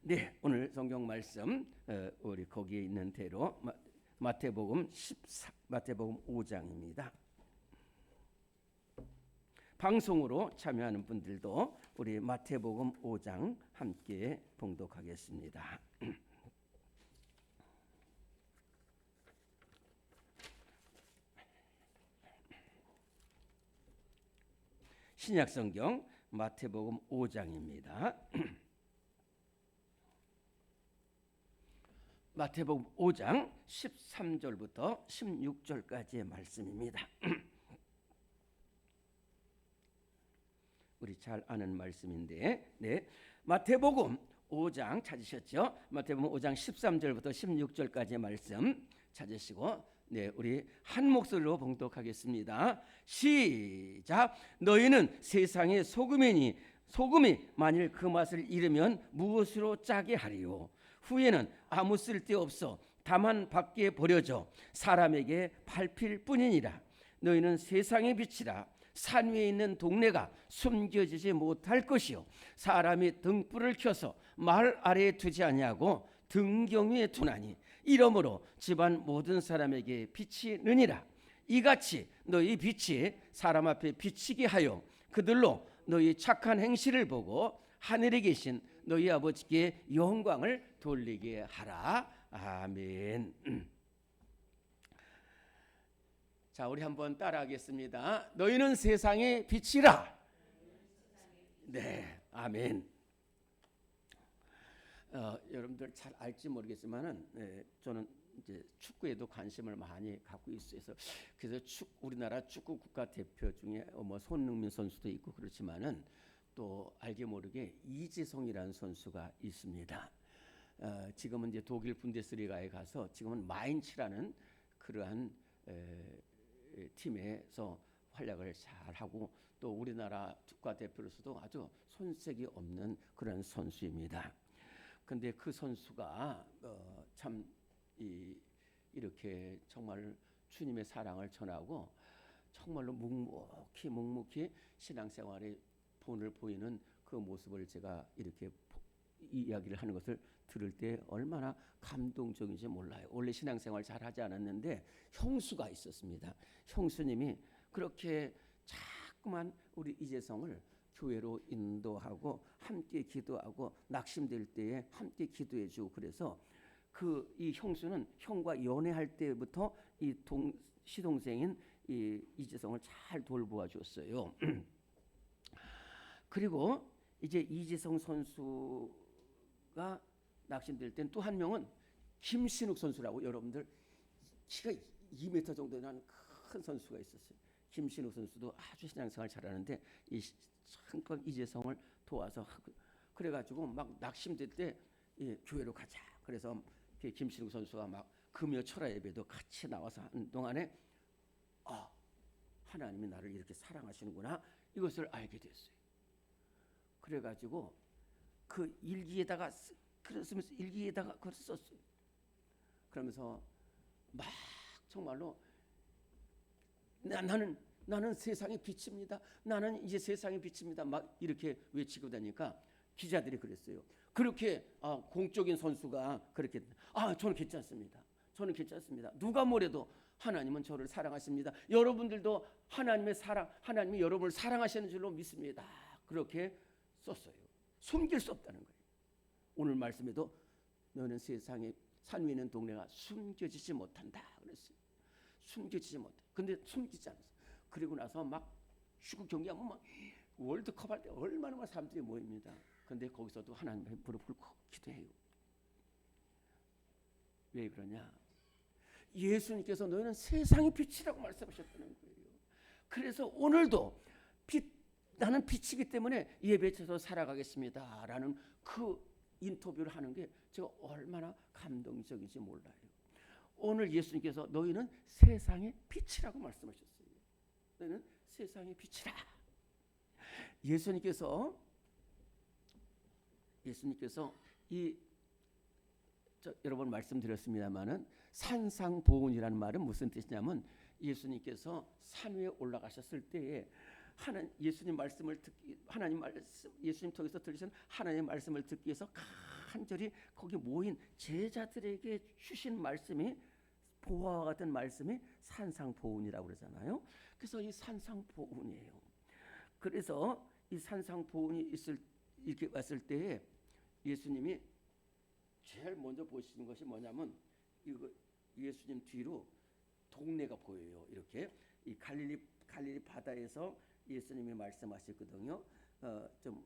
네, 오늘 성경 말씀 우리 거기에 있는 대로 마태복음 5장입니다. 방송으로 참여하는 분들도 우리 마태복음 5장 함께 봉독하겠습니다. 신약성경 마태복음 5장입니다. 마태복음 5장 13절부터 16절까지의 말씀입니다. 우리 잘 아는 말씀인데, 마태복음 5장 찾으셨죠? 마태복음 5장 13절부터 16절까지의 말씀 찾으시고, 우리 한 목소리로 봉독하겠습니다. 시작. 너희는 세상의 소금이니 소금이 만일 그 맛을 잃으면 무엇으로 짜게 하리요? 후에는 아무 쓸데없어 다만 밖에 버려져 사람에게 밟힐 뿐이니라. 너희는 세상의 빛이라. 산 위에 있는 동네가 숨겨지지 못할 것이요, 사람이 등불을 켜서 말 아래에 두지 아니하고 등경 위에 두나니 이러므로 집안 모든 사람에게 빛이 느니라. 이같이 너희 빛이 사람 앞에 비치게 하여 그들로 너희 착한 행실을 보고 하늘에 계신 너희 아버지께 영광을 돌리게 하라. 아멘. 자, 우리 한번 따라하겠습니다. 너희는 세상의 빛이라. 네, 아멘. 여러분들 잘 알지 모르겠지만은 저는 이제 축구에도 관심을 많이 갖고 있어서 그래서 우리나라 축구 국가대표 중에 손흥민 선수도 있고 그렇지만은 또 알게 모르게 이재성이라는 선수가 있습니다. 지금은 이제 독일 분데스리가에 가서 지금은 마인츠라는 그러한 팀에서 활약을 잘하고 또 우리나라 국가대표로서도 아주 손색이 없는 그런 선수입니다. 근데 그 선수가 참 이렇게 정말 주님의 사랑을 전하고 정말로 묵묵히 신앙생활에 본을 보이는 그 모습을 제가 이렇게 이야기를 하는 것을 들을 때 얼마나 감동적인지 몰라요. 원래 신앙생활 잘 하지 않았는데 형수가 있었습니다. 형수님이 그렇게 자꾸만 우리 이재성을 교회로 인도하고 함께 기도하고 낙심될 때에 함께 기도해 주고 그래서 이 형수는 형과 연애할 때부터 시동생인 이재성을 잘 돌보아 줬어요. 그리고 이제 이재성 선수가 낙심될 땐 또 한 명은 김신욱 선수라고, 여러분들 키가 2m 정도 되는 큰 선수가 있었어요. 김신욱 선수도 아주 신앙생활 잘하는데 잠깐 이재성을 도와서 그래가지고 막 낙심될 때 교회로 가자. 그래서 김신욱 선수가 막 금요 철야 예배도 같이 나와서 하는 동안에 하나님이 나를 이렇게 사랑하시는구나 이것을 알게 됐어요. 그래가지고 그 일기에다가 그랬으면서 일기에다가 그걸 썼어요. 그러면서 막 정말로 나는 세상의 빛입니다. 나는 이제 세상의 빛입니다. 막 이렇게 외치고 다니까 기자들이 그랬어요. 그렇게 공적인 선수가 그렇게 저는 괜찮습니다. 저는 괜찮습니다. 누가 뭐래도 하나님은 저를 사랑하십니다. 여러분들도 하나님이 여러분을 사랑하시는 줄로 믿습니다. 그렇게 썼어요. 숨길 수 없다는 거예요. 오늘 말씀에도 너는 세상에 산 위에 있는 동네가 숨겨지지 못한다 그랬어요. 숨겨지지 못해. 근데 숨기지 않았어. 그리고 나서 막 축구 경기하면 막 월드컵 할 때 얼마나 많은 사람들이 모입니다. 근데 거기서도 하나님의 무릎 꿇고 기도해요. 왜 그러냐? 예수님께서 너희는 세상의 빛이라고 말씀하셨다는 거예요. 그래서 오늘도 나는 빛이기 때문에 예배에서 살아가겠습니다 라는 그 인터뷰를 하는 게 제가 얼마나 감동적인지 몰라요. 오늘 예수님께서 너희는 세상의 빛이라고 말씀하셨어요. 너희는 세상의 빛이라. 예수님께서 여러 번 말씀드렸습니다마는 산상보훈이라는 말은 무슨 뜻이냐면 예수님께서 산 위에 올라가셨을 때에 예수님 통해서 들으신 하나님의 말씀을 듣기 위해서 간절히 거기 모인 제자들에게 주신 말씀이 보화와 같은 말씀이 산상보훈이라고 그러잖아요. 그래서 이 산상보훈이에요. 그래서 이 산상보훈이 이렇게 왔을 때 예수님이 제일 먼저 보시는 것이 뭐냐면 이거 예수님 뒤로 동네가 보여요. 이렇게 이 갈릴리 바다에서 예수님이 말씀하셨거든요. 좀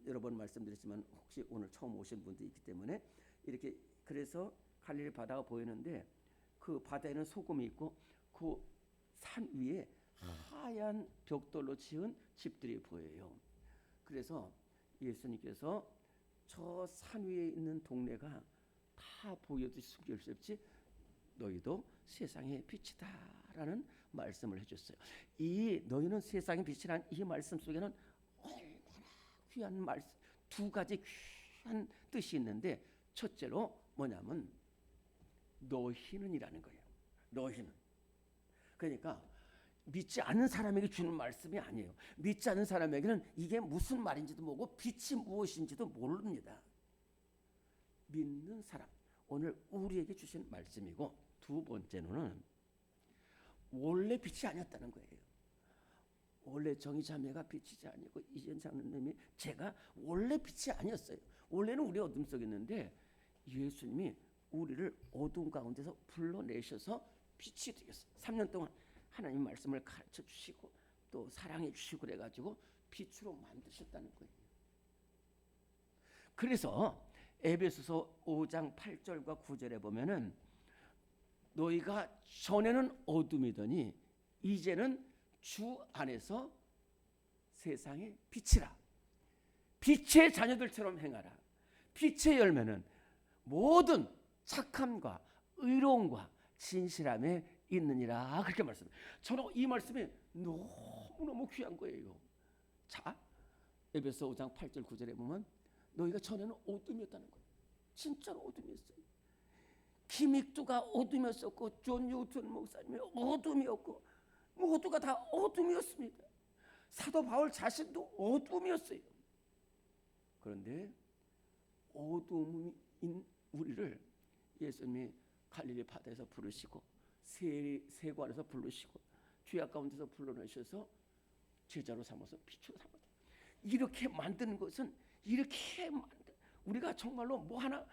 여러 번 말씀드렸지만 혹시 오늘 처음 오신 분도 있기 때문에 이렇게 그래서 갈릴리 바다가 보이는데 그 바다에는 소금이 있고 그 산 위에 하얀 벽돌로 지은 집들이 보여요. 그래서 예수님께서 저 산 위에 있는 동네가 다 보여도 숨길 수 없지 너희도 세상의 빛이다라는 말씀을 해줬어요. 이 너희는 세상의 빛이라는 이 말씀 속에는 얼마나 귀한 말씀, 두 가지 귀한 뜻이 있는데 첫째로 뭐냐면 너희는이라는 거예요. 너희는. 그러니까 믿지 않는 사람에게 주는 말씀이 아니에요. 믿지 않는 사람에게는 이게 무슨 말인지도 모르고 빛이 무엇인지도 모릅니다. 믿는 사람, 오늘 우리에게 주신 말씀이고 두 번째로는 원래 빛이 아니었다는 거예요. 원래 정의자매가 빛이지 아니고 이전 장로님이 제가 원래 빛이 아니었어요. 원래는 우리 어둠 속에 있는데 예수님이 우리를 어둠 가운데서 불러내셔서 빛이 되겠어요. 3년 동안 하나님 말씀을 가르쳐 주시고 또 사랑해 주시고 그래가지고 빛으로 만드셨다는 거예요. 그래서 에베소서 5장 8절과 9절에 보면은 너희가 전에는 어둠이더니 이제는 주 안에서 세상의 빛이라. 빛의 자녀들처럼 행하라. 빛의 열매는 모든 착함과 의로움과 진실함에 있느니라. 그렇게 말씀해요. 저는 이 말씀이 너무너무 귀한 거예요. 자, 에베소 5장 8절 9절에 보면 너희가 전에는 어둠이었다는 거예요. 진짜로 어둠이었어요. 김익두가 어둠이었었고 존 뉴턴 목사님이 어둠이었고 모두가 다 어둠이었습니다. 사도 바울 자신도 어둠이었어요. 그런데 어둠인 우리를 예수님이 갈릴리 바다에서 부르시고 세관에서 부르시고 죄악 가운데서 불러내셔서 제자로 삼아서 빛으로 삼아서 이렇게 만드는 것은 이렇게 우리가 정말로 뭐 하나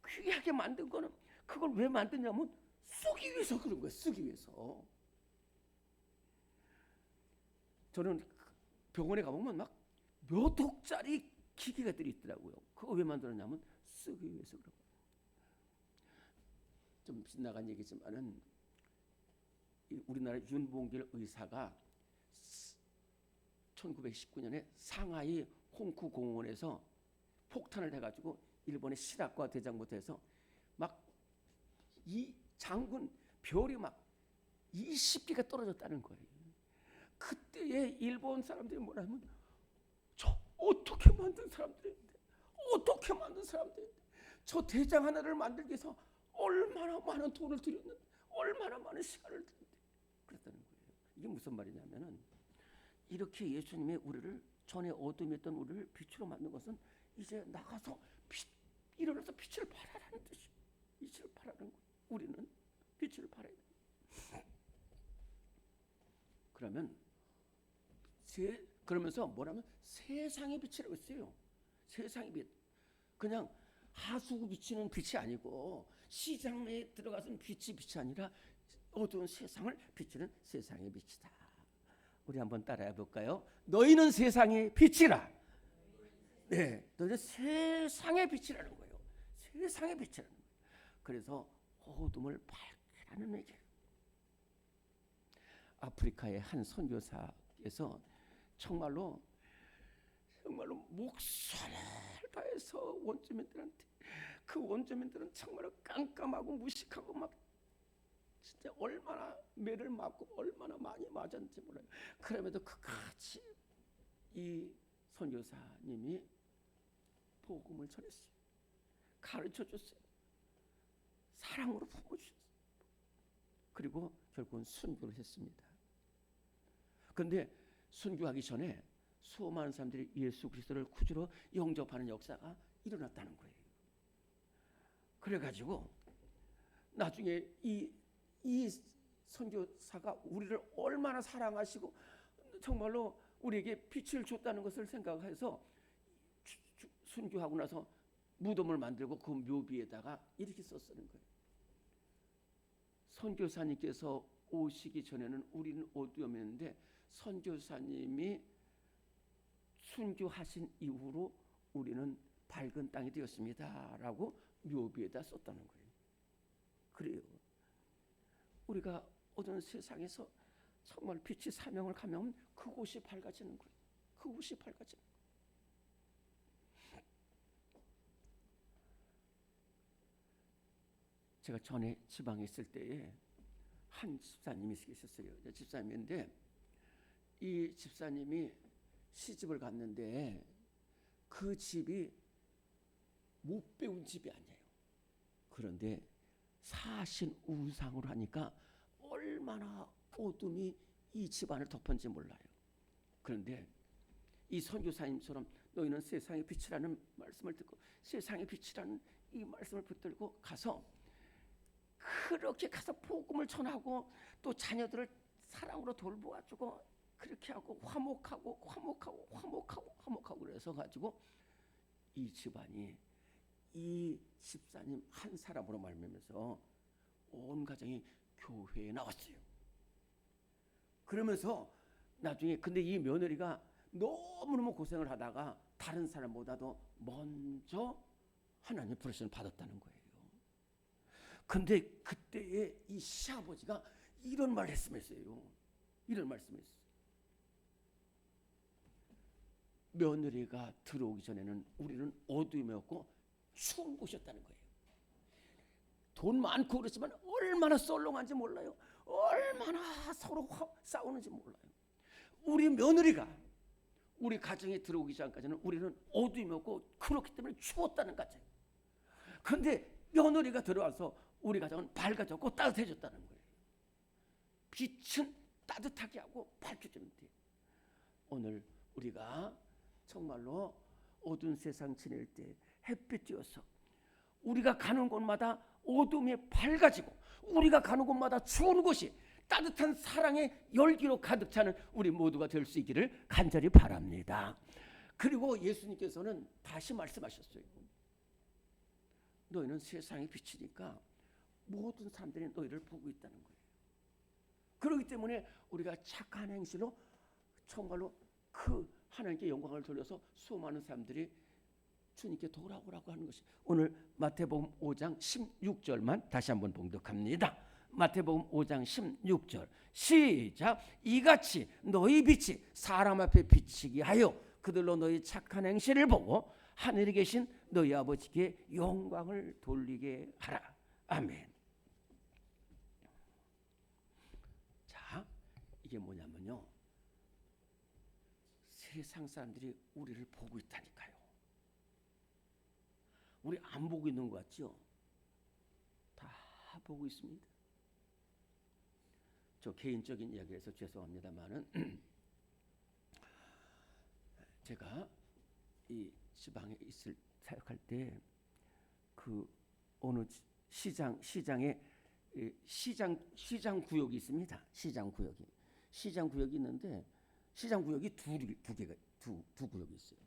귀하게 만든 거는 그걸 왜 만드냐면 쓰기 위해서 그런 거예요. 쓰기 위해서. 저는 병원에 가보면 막 몇 억짜리 기계가들이 있더라고요. 그거 왜 만들었냐면 쓰기 위해서 그런 거예요. 좀 빗나간 얘기지만은 우리나라 윤봉길 의사가 1919년에 상하이 홍쿠 공원에서 폭탄을 해가지고 일본의 실학과 대장부터 해서 막 이 장군 별이 막 20개가 떨어졌다는 거예요. 그때의 일본 사람들이 뭐라면 저 어떻게 만든 사람들인데 어떻게 만든 사람들인데 저 대장 하나를 만들기 위해서 얼마나 많은 돈을 들였는데 얼마나 많은 시간을 들였는데 그랬다는 거예요. 이게 무슨 말이냐면은 이렇게 예수님이 우리를 전에 어둠이었던 우리를 빛으로 만든 것은 이제 나가서 일어나서 빛을 발하라는 뜻이에요. 빛을 발하는 거예요. 우리는 빛을 발해야 돼요. 그러면서 뭐라면 세상의 빛이라고 했어요. 세상의 빛. 그냥 하수구 비치는 빛이 아니고 시장에 들어가서는 빛이 아니라 어두운 세상을 비추는 세상의 빛이다. 우리 한번 따라해 볼까요? 너희는 세상의 빛이라. 네, 너희는 세상의 빛이라는 거예요. 세상의 빛이라는 거예요. 그래서 어둠을 밝히라는 얘기예요. 아프리카의 한 선교사께서 정말로 목숨을 다해서 원주민들한테 그 원주민들은 정말로 깜깜하고 무식하고 막 진짜 얼마나 매를 맞고 얼마나 많이 맞았는지 몰라요. 그럼에도 끝까지 이 선교사님이 복음을 전했어요. 가르쳐줬어요. 사랑으로 품어주셨어요. 그리고 결국은 순교를 했습니다. 그런데 순교하기 전에 수많은 사람들이 예수 그리스도를 구주로 영접하는 역사가 일어났다는 거예요. 그래가지고 나중에 이 선교사가 우리를 얼마나 사랑하시고 정말로 우리에게 빛을 줬다는 것을 생각해서 순교하고 나서 무덤을 만들고 그 묘비에다가 이렇게 썼다는 거예요. 선교사님께서 오시기 전에는 우리는 어두움이었는데 선교사님이 순교하신 이후로 우리는 밝은 땅이 되었습니다라고 묘비에다 썼다는 거예요. 그래요. 우리가 어두운 세상에서 정말 빛이 사명을 가면 그곳이 밝아지는 거예요. 그곳이 밝아지는 거예요. 제가 전에 지방에 있을 때에 한 집사님이 계셨어요. 집사님인데 이 집사님이 시집을 갔는데 그 집이 못 배운 집이 아니에요. 그런데 사신 우상으로 하니까 얼마나 어둠이 이 집안을 덮은지 몰라요. 그런데 이 선교사님처럼 너희는 세상의 빛이라는 말씀을 듣고 세상의 빛이라는 이 말씀을 붙들고 가서 그렇게 가서 복음을 전하고 또 자녀들을 사랑으로 돌보아주고 그렇게 하고 화목하고 그래서 가지고 이 집안이 이 집사님 한 사람으로 말미암아서 온 가정이 교회에 나왔어요. 그러면서 나중에 근데 이 며느리가 너무너무 고생을 하다가 다른 사람보다도 먼저 하나님 부르심을 받았다는 거예요. 근데 그때에 이 시아버지가 이런 말을 했으면서요. 이런 말씀을 했어요. 며느리가 들어오기 전에는 우리는 어두움이었고 추운 곳이었다는 거예요. 돈 많고 그렇지만 얼마나 썰렁한지 몰라요. 얼마나 서로 싸우는지 몰라요. 우리 며느리가 우리 가정에 들어오기 전까지는 우리는 어두움이었고 그렇기 때문에 추웠다는 거죠. 그런데 며느리가 들어와서 우리 가정은 밝아졌고 따뜻해졌다는 거예요. 빛은 따뜻하게 하고 밝혀주면 돼요. 오늘 우리가 정말로 어두운 세상 지낼 때 햇빛 띄어서 우리가 가는 곳마다 어둠이 밝아지고 우리가 가는 곳마다 추운 곳이 따뜻한 사랑의 열기로 가득 차는 우리 모두가 될 수 있기를 간절히 바랍니다. 그리고 예수님께서는 다시 말씀하셨어요. 너희는 세상의 빛이니까 모든 사람들이 너희를 보고 있다는 거예요. 그렇기 때문에 우리가 착한 행실로 정말로 그 하나님께 영광을 돌려서 수많은 사람들이 주님께 돌아오라고 하는 것이 오늘 마태복음 5장 16절만 다시 한번 봉독합니다. 마태복음 5장 16절 시작. 이같이 너희 빛이 사람 앞에 비치게 하여 그들로 너희 착한 행실을 보고 하늘에 계신 너희 아버지께 영광을 돌리게 하라. 아멘. 자, 이게 뭐냐면요, 세상 사람들이 우리를 보고 있다니까요. 우리 안 보고 있는 것 같죠? 다 보고 있습니다. 저 개인적인 이야기에서 죄송합니다만은 제가 이 지방에 있을 사역할 때 그 어느 시장에 시장 구역이 있습니다. 시장 구역이 있는데 시장 구역이 두 구역이 있어요.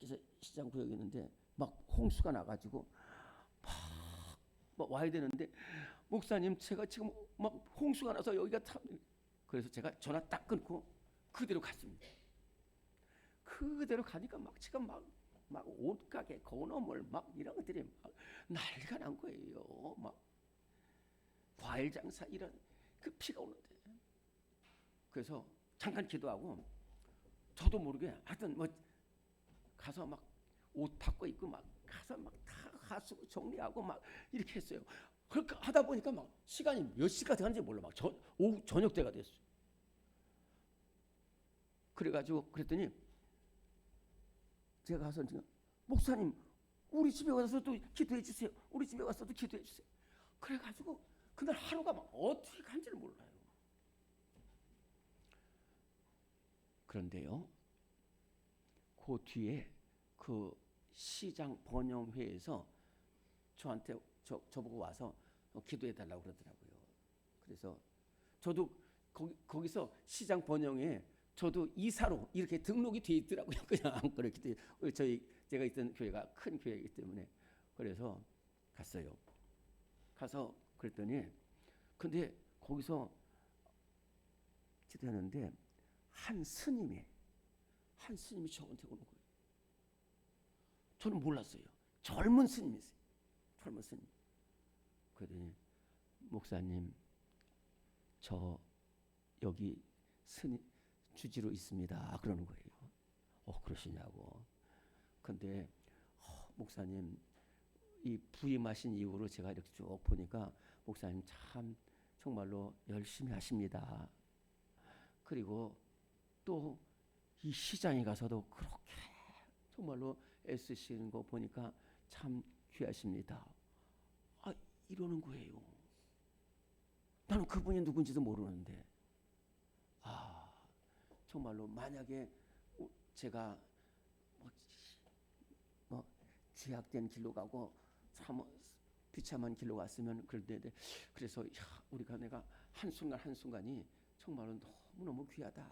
그래서 시장 구역이 있는데 막 홍수가 나가지고 막 와야 되는데 목사님 제가 지금 막 홍수가 나서 여기가 그래서 제가 전화 딱 끊고 그대로 갔습니다. 그대로 가니까 막 지금 막 옷가게 건어물 막 이런 것들이 막 난리가 난 거예요. 막 과일 장사 이런 그 피가 오는데 그래서 잠깐 기도하고 저도 모르게 하여튼 뭐 가서 막 옷 바꿔 입고 막 가서 막 다 하수구 정리하고 막 이렇게 했어요. 그렇게 하다 보니까 막 시간이 몇 시가 되는지 몰라. 막 오후 저녁 때가 됐어요. 그래가지고 그랬더니 제가 가서 목사님 우리 집에 와서도 기도해 주세요. 우리 집에 와서도 기도해 주세요. 그래가지고 그날 하루가 막 어떻게 간지를 몰라요. 그런데요, 그 뒤에 그 시장 번영회에서 저한테 저보고 와서 기도해 달라고 그러더라고요. 그래서 저도 거기서 시장 번영에 저도 이사로 이렇게 등록이 돼 있더라고요. 그냥 안 그렇게 제가 있던 교회가 큰 교회이기 때문에. 그래서 갔어요. 가서 그랬더니 근데 거기서 기도했는데 한 스님이 저한테 오는 거예요. 저는 몰랐어요. 젊은 스님이세요. 젊은 스님. 그러더니 목사님, 저 여기 스님 주지로 있습니다. 그러는 거예요. 그러시냐고. 근데 목사님, 이 부임하신 이후로 제가 이렇게 쭉 보니까 목사님 참 정말로 열심히 하십니다. 그리고 또 이 시장에 가서도 그렇게 정말로 애쓰시는 거 보니까 참 귀하십니다. 이러는 거예요. 나는 그분이 누군지도 모르는데 정말로 만약에 제가 제약된 길로 가고 참 비참한 길로 갔으면 그런데 그래서 우리가 내가 한순간이 정말로 너무너무 귀하다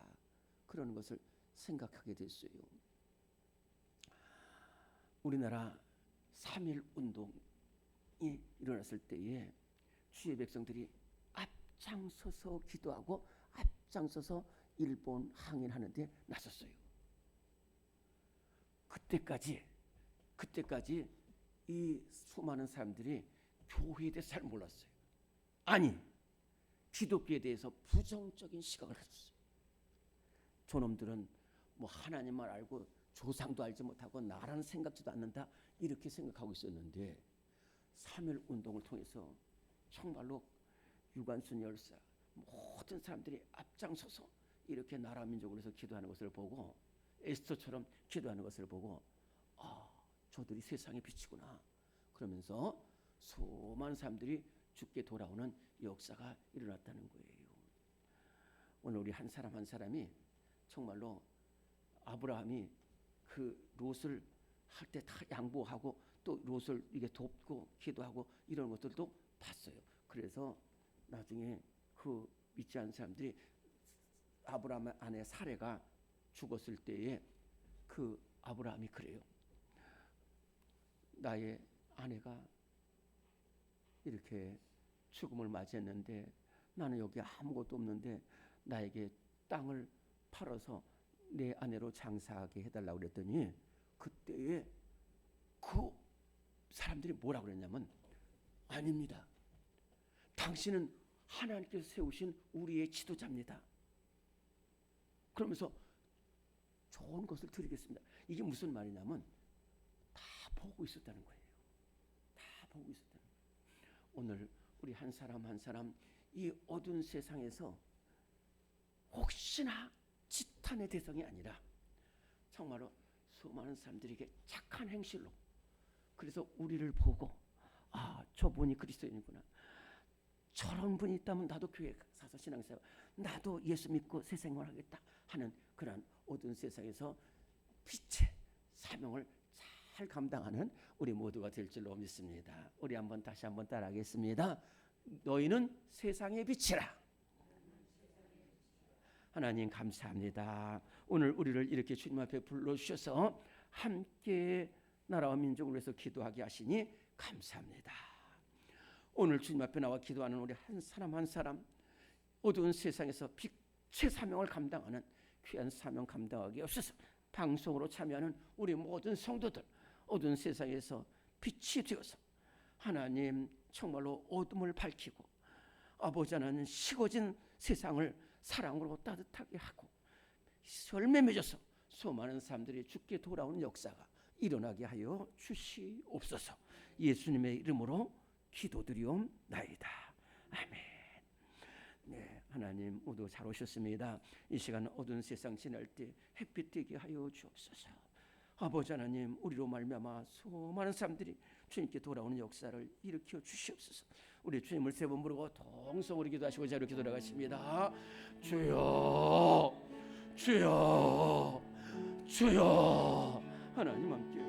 그러는 것을 생각하게 됐어요. 우리나라 3.1 운동이 일어났을 때에 주의 백성들이 앞장서서 기도하고 앞장서서 일본 항일하는데 나섰어요. 그때까지 이 수많은 사람들이 교회에 대해서 잘 몰랐어요. 아니, 기독교에 대해서 부정적인 시각을 가졌어요. 저놈들은 뭐 하나님만 알고 조상도 알지 못하고 나라는 생각지도 않는다 이렇게 생각하고 있었는데 3.1 운동을 통해서 정말로 유관순 열사 모든 사람들이 앞장서서 이렇게 나라 민족을 위해서 기도하는 것을 보고 에스더처럼 기도하는 것을 보고 저들이 세상의 빛이구나 그러면서 수많은 사람들이 죽게 돌아오는 역사가 일어났다는 거예요. 오늘 우리 한 사람 한 사람이 정말로 아브라함이 그 롯을 할 때 다 양보하고 또 롯을 이게 돕고 기도하고 이런 것들도 봤어요. 그래서 나중에 그 믿지 않는 사람들이 아브라함의 아내 사레가 죽었을 때에 그 아브라함이 그래요. 나의 아내가 이렇게 죽음을 맞이했는데 나는 여기 아무것도 없는데 나에게 땅을 팔아서 내 아내로 장사하게 해달라고 그랬더니 그때에 그 사람들이 뭐라고 그랬냐면 아닙니다. 당신은 하나님께서 세우신 우리의 지도자입니다. 그러면서 좋은 것을 드리겠습니다. 이게 무슨 말이냐면 다 보고 있었다는 거예요. 다 보고 있었다는 거예요. 오늘 우리 한 사람 한 사람 이 어두운 세상에서 혹시나 지탄의 대상이 아니라 정말로 수많은 사람들에게 착한 행실로 그래서 우리를 보고 저분이 그리스도인이구나. 저런 분이 있다면 나도 교회 가서 신앙생활 나도 예수 믿고 새 생활하겠다 하는 그런 어두운 세상에서 빛의 사명을 잘 감당하는 우리 모두가 될 줄로 믿습니다. 우리 다시 한번 따라하겠습니다. 너희는 세상의 빛이라. 하나님 감사합니다. 오늘 우리를 이렇게 주님 앞에 불러주셔서 함께 나라와 민족을 위해서 기도하게 하시니 감사합니다. 오늘 주님 앞에 나와 기도하는 우리 한 사람 한 사람 어두운 세상에서 빛의 사명을 감당하는 귀한 사명 감당하게 없어서 방송으로 참여하는 우리 모든 성도들 어두운 세상에서 빛이 되어서 하나님 정말로 어둠을 밝히고 아버지 하나님 식어진 세상을 사랑으로 따뜻하게 하고 열매 맺어서 수많은 사람들이 죽게 돌아오는 역사가 일어나게 하여 주시옵소서. 예수님의 이름으로 기도드리옵나이다. 아멘. 네, 하나님 모두 잘 오셨습니다. 이 시간 어두운 세상 지날 때 햇빛 되게 하여 주옵소서. 아버지 하나님 우리로 말미암아 수많은 사람들이 주님께 돌아오는 역사를 일으켜 주시옵소서. 우리 주님을 세 번 부르고 동성으로 기도하시고 자리로 기도 나가십니다. 주여 주여 주여. 하나님 함께